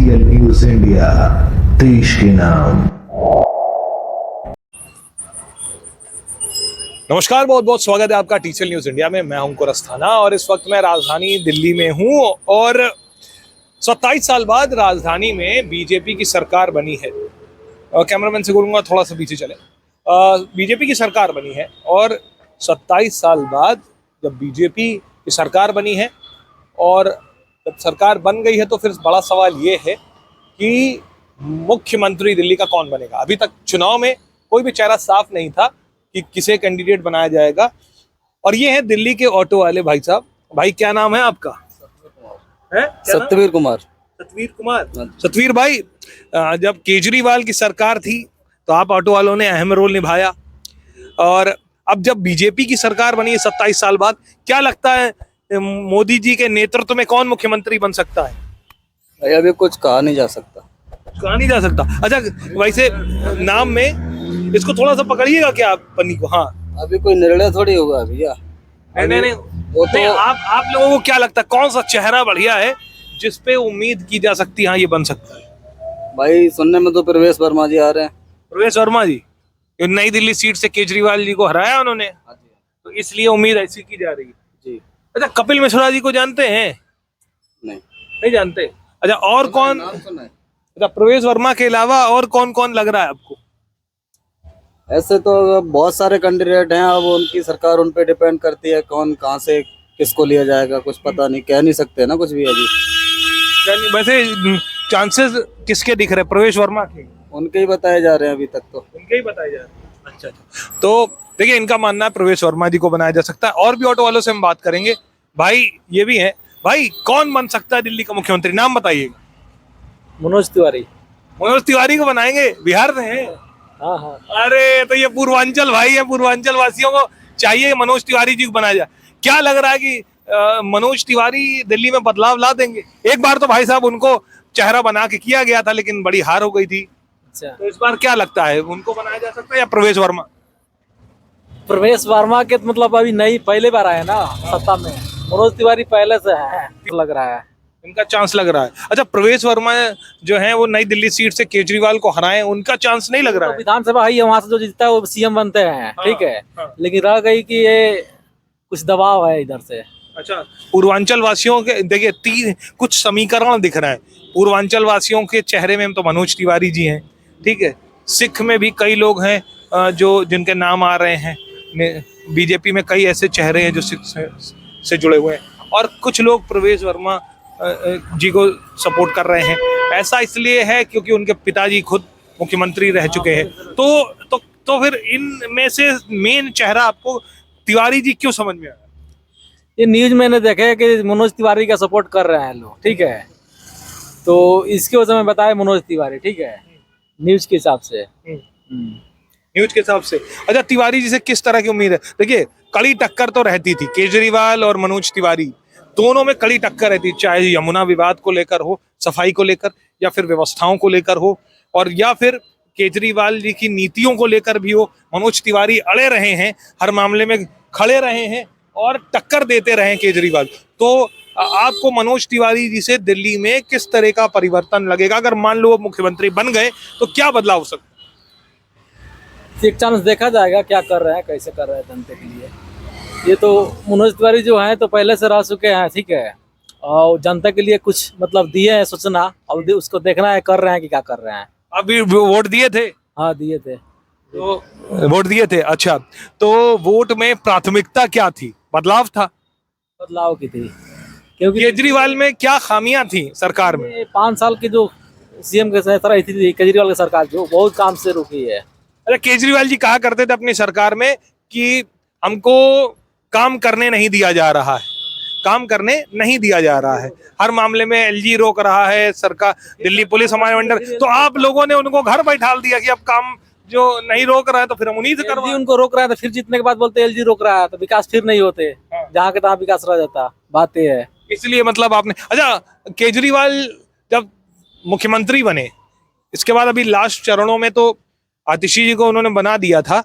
TCL news India, देश के नाम। नमस्कार, बहुत बहुत स्वागत है आपका टीसीएल न्यूज इंडिया में। मैं हूं कुरस्थाना और इस वक्त मैं राजधानी दिल्ली में हूं और 27 साल बाद राजधानी में बीजेपी की सरकार बनी है। कैमरामैन से बोलूंगा थोड़ा सा पीछे चले। बीजेपी की सरकार बनी है और 27 साल बाद जब बीजेपी की सरकार बनी है और जब सरकार बन गई है तो फिर बड़ा सवाल ये है कि मुख्यमंत्री दिल्ली का कौन बनेगा। अभी तक चुनाव में कोई भी चेहरा साफ नहीं था कि किसे कैंडिडेट बनाया जाएगा। और ये है दिल्ली के ऑटो वाले भाई साहब। भाई क्या नाम है आपका? सत्यवीर कुमार। सतवीर कुमार। सतवीर भाई, जब केजरीवाल की सरकार थी तो आप ऑटो वालों ने अहम रोल निभाया और अब जब बीजेपी की सरकार बनी है 27 साल बाद, क्या लगता है मोदी जी के नेतृत्व में कौन मुख्यमंत्री बन सकता है? भाई अभी कुछ कहा नहीं जा सकता। कहा नहीं जा सकता। अच्छा, वैसे नाम में इसको थोड़ा सा पकड़िएगा क्या आप पन्नी को? हाँ, अभी कोई निर्णय थोड़ी होगा भैया। नहीं वो तो नहीं, आप लोगों को क्या लगता है कौन सा चेहरा बढ़िया है जिस पे उम्मीद की जा सकती है हाँ ये बन सकता है? भाई सुनने में तो प्रवेश वर्मा जी आ रहे हैं। प्रवेश वर्मा जी, नई दिल्ली सीट से केजरीवाल जी को हराया उन्होंने, तो इसलिए उम्मीद ऐसी की जा रही है जी। अच्छा, कपिल मिश्रा जी को जानते हैं? नहीं जानते। अच्छा, और कौन? नाम सुना है। अच्छा, प्रवेश वर्मा के अलावा और कौन कौन लग रहा है आपको? ऐसे तो बहुत सारे कैंडिडेट हैं, अब उनकी सरकार उन पे डिपेंड करती है कौन कहाँ से किसको लिया जाएगा, कुछ पता नहीं, कह नहीं सकते ना कुछ भी अभी। वैसे चांसेस किसके दिख रहे हैं? प्रवेश वर्मा के? उनके ही बताए जा रहे हैं अभी तक तो। उनके ही बताए जा रहे हैं। अच्छा, तो देखिए इनका मानना है प्रवेश वर्मा जी को बनाया जा सकता है। और भी ऑटो वालों से हम बात करेंगे। भाई ये भी है, भाई कौन बन सकता है दिल्ली का मुख्यमंत्री? नाम बताइएगा। मनोज तिवारी। मनोज तिवारी को बनाएंगे? बिहार में है? हाँ हाँ। अरे तो ये पूर्वांचल भाई है, पूर्वांचल वासियों को चाहिए मनोज तिवारी जी को बनाया जाए। क्या लग रहा है कि मनोज तिवारी दिल्ली में बदलाव ला देंगे? एक बार तो भाई साहब उनको चेहरा बना के किया गया था लेकिन बड़ी हार हो गई थी। अच्छा, तो इस बार क्या लगता है उनको बनाया जा सकता है या प्रवेश वर्मा? प्रवेश वर्मा के मतलब अभी नहीं, पहले बार आए ना सत्ता में। मनोज तिवारी पहले से है, लग रहा है इनका चांस लग रहा है। अच्छा, प्रवेश वर्मा जो है वो नई दिल्ली सीट से केजरीवाल को हराए, उनका चांस नहीं लग रहा है? विधानसभा ही है, वहाँ से जो जीतता है वो सीएम बनते हैं। ठीक है, लेकिन रह गई कि ये कुछ दबाव है इधर से। अच्छा, पूर्वांचल वासियों के देखिए कुछ समीकरण दिख रहा है। पूर्वांचल वासियों के चेहरे में तो मनोज तिवारी जी हैं, ठीक है। सिख में भी कई लोग हैं जो जिनके नाम आ रहे हैं। बीजेपी में कई ऐसे चेहरे हैं जो सिख से जुड़े हुए हैं और कुछ लोग प्रवेश वर्मा जी को सपोर्ट कर रहे हैं। ऐसा इसलिए है क्योंकि उनके पिताजी खुद मुख्यमंत्री रह चुके हैं। तो फिर इनमें से मेन चेहरा आपको तिवारी जी क्यों समझ में आया? ये न्यूज मैंने देखा है कि मनोज तिवारी का सपोर्ट कर रहे हैं लोग, ठीक है, तो इसकी वजह में बताया मनोज तिवारी, ठीक है, न्यूज के हिसाब से। न्यूज के हिसाब से। अच्छा, तिवारी जी से किस तरह की उम्मीद है? देखिए कड़ी टक्कर तो रहती थी, केजरीवाल और मनोज तिवारी दोनों में कड़ी टक्कर रहती, चाहे यमुना विवाद को लेकर हो, सफाई को लेकर, या फिर व्यवस्थाओं को लेकर हो, और या फिर केजरीवाल जी की नीतियों को लेकर भी हो। मनोज तिवारी अड़े रहे हैं, हर मामले में खड़े रहे हैं और टक्कर देते रहे केजरीवाल। तो आपको मनोज तिवारी जी से दिल्ली में किस तरह का परिवर्तन लगेगा? अगर मान लो वो मुख्यमंत्री बन गए तो क्या बदलाव हो सकता है? एक चांस देखा जाएगा क्या कर रहे हैं, कैसे कर रहे हैं जनता के लिए। ये तो मनोज तिवारी जो हैं तो पहले से रह चुके हैं, ठीक है, और जनता के लिए कुछ मतलब दिए हैं सूचना, अब उसको देखना है कर रहे हैं कि क्या कर रहे हैं। अभी वोट दिए थे? हाँ दिए थे। तो वोट दिए थे। अच्छा, तो वोट में प्राथमिकता क्या थी? बदलाव था? बदलाव की थी, क्योंकि केजरीवाल में क्या खामियां थी सरकार में? 5 साल की जो सीएम के तरह थी केजरीवाल की सरकार, जो बहुत काम से रुकी है। अरे केजरीवाल जी कहा करते थे अपनी सरकार में कि हमको काम करने नहीं दिया जा रहा है, काम करने नहीं दिया जा रहा है, हर मामले में एलजी रोक रहा है सरकार, दिल्ली पुलिस हमारे अंडर। तो आप लोगों ने उनको घर बैठा दिया कि अब काम जो नहीं रोक रहा है तो फिर हम उन्हीं से करवा। उनको रोक रहा है तो फिर जीतने के बाद बोलते एलजी रोक रहा है, तो विकास फिर नहीं होते। जहाँ के तहाँ विकास रह जाता, बात ये है। इसलिए मतलब आपने, अच्छा केजरीवाल जब मुख्यमंत्री बने इसके बाद अभी लास्ट चरणों में तो आतिशी जी को उन्होंने बना दिया था।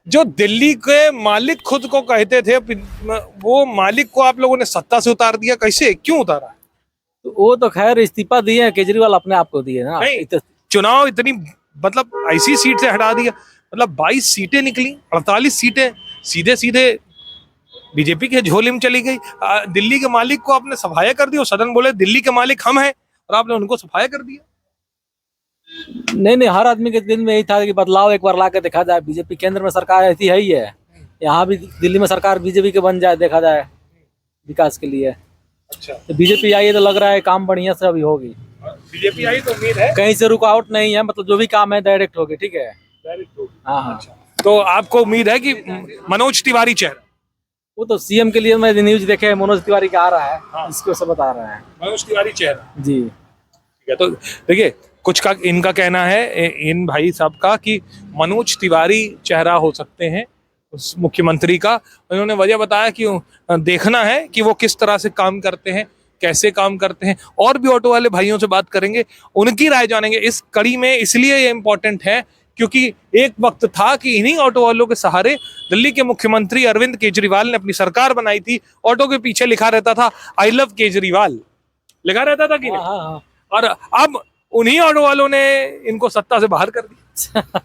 जो दिल्ली के मालिक खुद को कहते थे, वो मालिक को आप लोगों ने सत्ता से उतार दिया। कैसे, क्यों उतारा? तो वो तो खैर इस्तीफा दिए हैं, केजरीवाल अपने आप को दिए ना। नहीं, चुनाव इतनी मतलब ऐसी सीट से हटा दिया, मतलब 22 सीटें निकली, 48 सीटें सीधे सीधे बीजेपी के झोले में चली गई। दिल्ली के मालिक को आपने सफाया कर दिया, सदन बोले दिल्ली के मालिक हम हैं और आपने उनको सफाया कर दिया। नहीं, हर आदमी के दिल में यही था कि बदलाव एक बार ला के देखा जाए। बीजेपी केंद्र में सरकार ऐसी है ही है, यहाँ भी दिल्ली में सरकार बीजेपी के बन जाए, देखा जाए विकास के लिए। अच्छा, तो बीजेपी आई है तो लग रहा है काम बढ़िया से अभी होगी। बीजेपी आई तो उम्मीद है कहीं से रुकावट नहीं है, मतलब जो भी काम है डायरेक्ट होगी। ठीक है, डायरेक्ट होगी। हाँ हाँ। तो आपको उम्मीद है कि मनोज तिवारी चेहरा, वो तो सीएम के लिए मैं न्यूज देखे, मनोज तिवारी का आ रहा है। हाँ। इसको सब बता रहे हैं मनोज तिवारी चेहरा जी। ठीक है, तो देखिए कुछ का इनका कहना है, इन भाई साहब का, कि मनोज तिवारी चेहरा हो सकते हैं उस मुख्यमंत्री का। उन्होंने वजह बताया कि देखना है कि वो किस तरह से काम करते हैं, कैसे काम करते हैं। और भी ऑटो वाले भाइयों से बात करेंगे, उनकी राय जानेंगे इस कड़ी में। इसलिए ये इम्पोर्टेंट है क्योंकि एक वक्त था कि इन्हीं ऑटो वालों के सहारे दिल्ली के मुख्यमंत्री अरविंद केजरीवाल ने अपनी सरकार बनाई थी। ऑटो के पीछे लिखा रहता था आई लव केजरीवाल, लिखा रहता था कि नहीं? हाँ हाँ। और अब उन्हीं ऑटो वालों ने इनको सत्ता से बाहर कर दिया।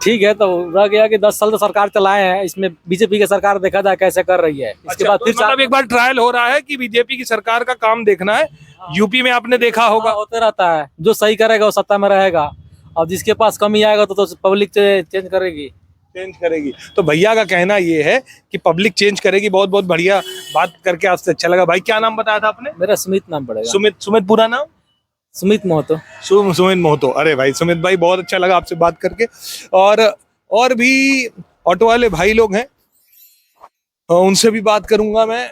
ठीक है, तो रह गया कि 10 साल तो सरकार चलाए हैं, इसमें बीजेपी की सरकार देखा जाए कैसे कर रही है। इसके अच्छा, बाद तो फिर मतलब एक बार ट्रायल हो रहा है कि बीजेपी की सरकार का काम देखना है। यूपी में आपने देखा होगा, होते रहता है, जो सही करेगा वो सत्ता में रहेगा, और जिसके पास कमी आएगा तो पब्लिक चेंज करेगी। चेंज करेगी। तो भैया का कहना ये है कि पब्लिक चेंज करेगी। बहुत बहुत बढ़िया, बात करके आपसे अच्छा लगा। भाई क्या नाम बताया था आपने? मेरा सुमित नाम पड़ेगा। सुमित पूरा नाम? सुमित मोहतो। सुमित मोहतो। अरे भाई सुमित भाई, बहुत अच्छा लगा आपसे बात करके। और भी ऑटो वाले भाई लोग हैं, उनसे भी बात करूंगा मैं,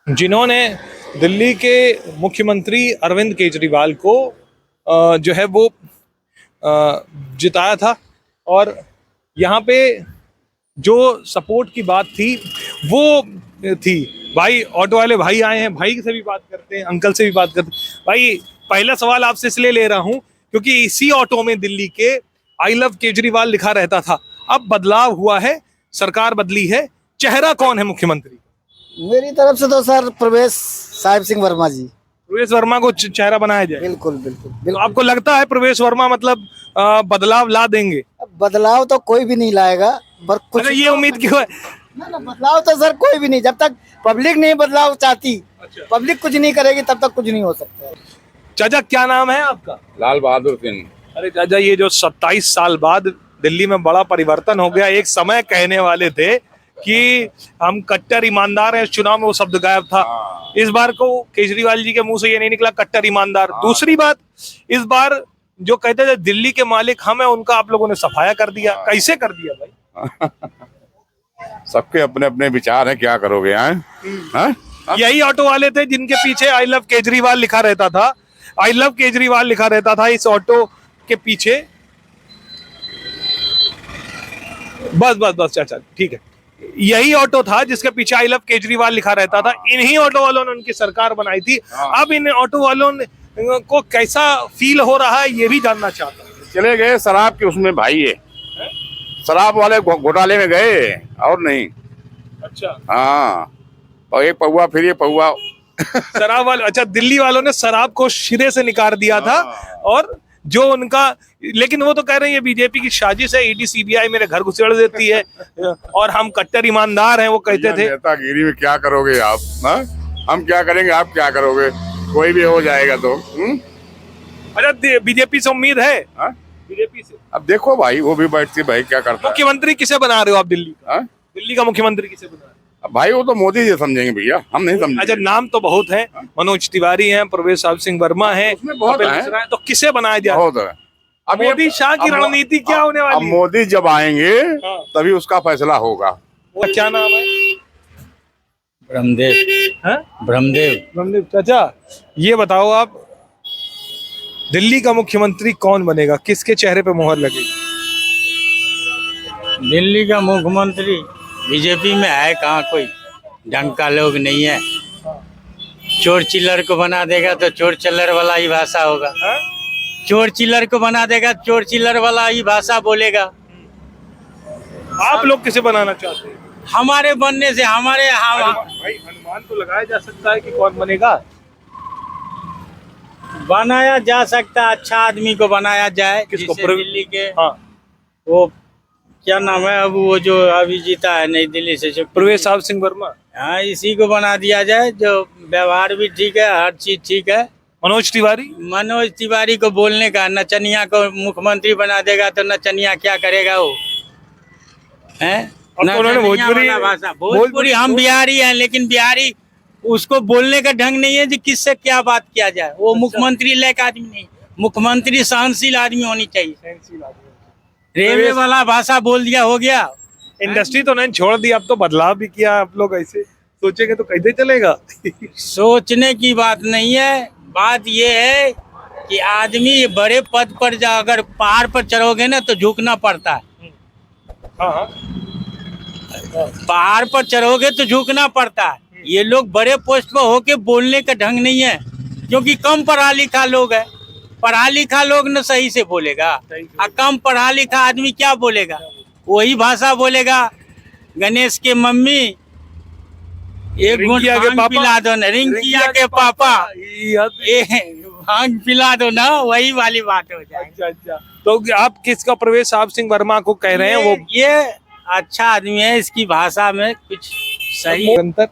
जिन्होंने दिल्ली के मुख्यमंत्री अरविंद केजरीवाल को जो है वो जिताया था। और यहाँ पे जो सपोर्ट की बात थी वो थी। भाई ऑटो वाले भाई आए हैं, भाई से भी बात करते हैं, अंकल से भी बात करते हैं। भाई पहला सवाल आपसे इसलिए ले रहा हूँ क्योंकि इसी ऑटो में दिल्ली के आई लव केजरीवाल लिखा रहता था। अब बदलाव हुआ है, सरकार बदली है, चेहरा कौन है मुख्यमंत्री? मेरी तरफ से तो सर प्रवेश साहिब सिंह वर्मा जी। प्रवेश वर्मा को चेहरा बनाया जाए? बिल्कुल बिल्कुल तो बिल्कुल। आपको लगता है प्रवेश वर्मा मतलब बदलाव ला देंगे? बदलाव तो कोई भी नहीं लाएगा, पर कुछ अरे ये उम्मीद क्यों है? ना बदलाव तो सर कोई भी नहीं, जब तक पब्लिक नहीं बदलाव चाहती, पब्लिक कुछ नहीं करेगी तब तक कुछ नहीं हो सकता है। चाचा क्या नाम है आपका? लाल बहादुर सिंह। अरे चाचा, ये जो 27 साल बाद दिल्ली में बड़ा परिवर्तन हो गया, एक समय कहने वाले थे कि हम कट्टर ईमानदार हैं, इस चुनाव में वो शब्द गायब था। इस बार को केजरीवाल जी के मुंह से ये नहीं निकला कट्टर ईमानदार। दूसरी बात, इस बार जो कहते थे दिल्ली के मालिक हम हैं, उनका आप लोगों ने सफाया कर दिया। कैसे कर दिया भाई? सबके अपने अपने विचार हैं, क्या करोगे हैं? यही ऑटो वाले थे जिनके पीछे आई लव केजरीवाल लिखा रहता था। आई लव केजरीवाल लिखा रहता था इस ऑटो के पीछे। बस चाचा, ठीक है, यही ऑटो था जिसके पीछे आई लव केजरीवाल लिखा रहता था। इन्हीं ऑटो वालों ने उनकी सरकार बनाई थी। अब इन ऑटो वालों को कैसा फील हो रहा है ये भी जानना चाहता हूं। चले गए शराब के उसमें भाई है, शराब वाले घोटाले में गए और नहीं। अच्छा, हाँ, और एक पौआ फिर ये पौआ। शराब वाले, अच्छा, दिल्ली वालों ने शराब को सिरे से निकाल दिया था। और जो उनका, लेकिन वो तो कह रहे हैं ये बीजेपी की साजिश है, ईडी सीबीआई मेरे घर घुसेड़ देती है और हम कट्टर ईमानदार हैं, वो कहते थे। नेतागिरी में क्या करोगे आप? हा? हम क्या करेंगे, आप क्या करोगे? कोई भी हो जाएगा तो। अच्छा, बीजेपी से उम्मीद है? हा? बीजेपी से अब देखो भाई, वो भी बैठती भाई क्या करता है। मुख्यमंत्री किसे बना रहे हो आप दिल्ली का? हा? दिल्ली का मुख्यमंत्री किसे बना रहे हो? अब भाई वो तो मोदी जी समझेंगे भैया, हम नहीं समझेंगे। अच्छा, नाम तो बहुत है, मनोज तिवारी हैं, प्रवेश साहिब सिंह वर्मा है, उसमें बहुत कपिल है। मिश्रा है, तो किसे बनाया जाए? बहुत है। अब ये- मोदी शाह की अब- रणनीति क्या होने अब वाली है? मोदी जब आएंगे हाँ। तभी उसका फैसला होगा। वो क्या नाम है? ब्रह्मदेव। हैं? ब्रह्मदेव। चाचा, ये बताओ आप, दिल्ली का मुख्यमंत्री कौन बनेगा? किसके चेहरे पे मोहर लगेगी? दिल्ली का मुख्यमंत्री बीजेपी में है कहाँ, कोई ढंग का लोग नहीं है। चोर चिल्लर को बना देगा तो चोर चिल्लर वाला ही भाषा होगा। हैं? चोर चिल्लर को बना देगा, चोर चिल्लर वाला ही भाषा बोलेगा। आप लोग किसे बनाना चाहते हैं? हमारे बनने से हमारे भाई अनुमान तो लगाया जा सकता है कि कौन बनेगा। बनाया जा सकता है, अच्छा आदमी को बनाया जाए। किसको? जिसे दिल्ली के हाँ, वो क्या नाम है अब, वो जो अभी जीता है नई दिल्ली से, जो प्रवेश साहब सिंह वर्मा। हाँ, इसी को बना दिया जाए, जो व्यवहार भी ठीक है, हर चीज ठीक है। मनोज तिवारी। मनोज तिवारी को बोलने का, नचनिया को मुख्यमंत्री बना देगा तो नचनिया क्या करेगा वो, है? अब तो उन्होंने भाषा भोजपुरी, हम बिहारी हैं, लेकिन बिहारी उसको बोलने का ढंग नहीं है कि किससे क्या बात किया जाए। वो मुख्यमंत्री लायक आदमी नहीं, मुख्यमंत्री सहनशील आदमी होनी चाहिए। रेलवे वाला भाषा बोल दिया, हो गया। इंडस्ट्री तो नहीं छोड़ दी, अब तो बदलाव भी किया। आप लोग ऐसे सोचेंगे तो कैसे चलेगा। सोचने की बात नहीं है, बात ये है कि आदमी बड़े पद पर जा, अगर पहाड़ पर चढ़ोगे ना तो झुकना पड़ता है। हाँ हाँ, पहाड़ पर चढ़ोगे तो झुकना पड़ता है। ये लोग बड़े पोस्ट पर होके बोलने का ढंग नहीं है, क्योंकि कम पढ़ा लिखा लोग है। पढ़ा लिखा लोग न सही से बोलेगा, और कम पढ़ा लिखा आदमी क्या बोलेगा, वही भाषा बोलेगा। गणेश के मम्मी एक घूंट भांग पिला दो ना, रिंकिया के पापा भांग पिला दो ना, वही वाली बात हो जाए। अच्छा अच्छा, तो आप किसका प्रवेश साहब सिंह वर्मा को कह रहे हैं? वो ये अच्छा आदमी है, इसकी भाषा में कुछ सही अंतर।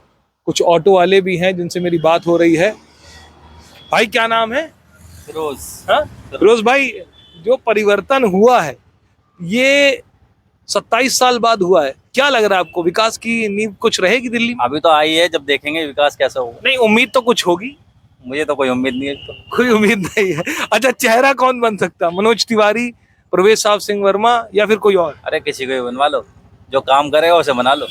कुछ ऑटो वाले भी हैं जिनसे मेरी बात हो रही है। भाई क्या नाम है? फिरोज। हाँ फिरोज भाई, जो परिवर्तन हुआ है ये 27 साल बाद हुआ है, क्या लग रहा है आपको? विकास की नींव कुछ रहेगी दिल्ली में? अभी तो आई है, जब देखेंगे विकास कैसा होगा। नहीं, उम्मीद तो कुछ होगी। मुझे तो कोई उम्मीद नहीं है। तो कोई उम्मीद नहीं है। अच्छा, चेहरा कौन बन सकता है? मनोज तिवारी, प्रवेश साहब सिंह वर्मा, या फिर कोई और? अरे किसी को भी बनवा लो, जो काम करेगा उसे बना लो।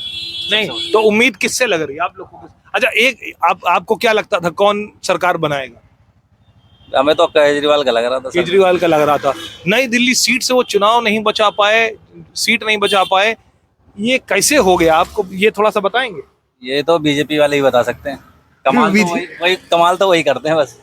नहीं तो उम्मीद किससे लग रही है आप लोगों को? अच्छा, एक आपको क्या लगता था कौन सरकार बनाएगा? हमें तो केजरीवाल का लग रहा था। केजरीवाल का लग रहा था। नई दिल्ली सीट से वो चुनाव नहीं बचा पाए, सीट नहीं बचा पाए, ये कैसे हो गया? आपको ये थोड़ा सा बताएंगे? ये तो बीजेपी वाले ही बता सकते हैं। कमाल तो वही करते हैं बस।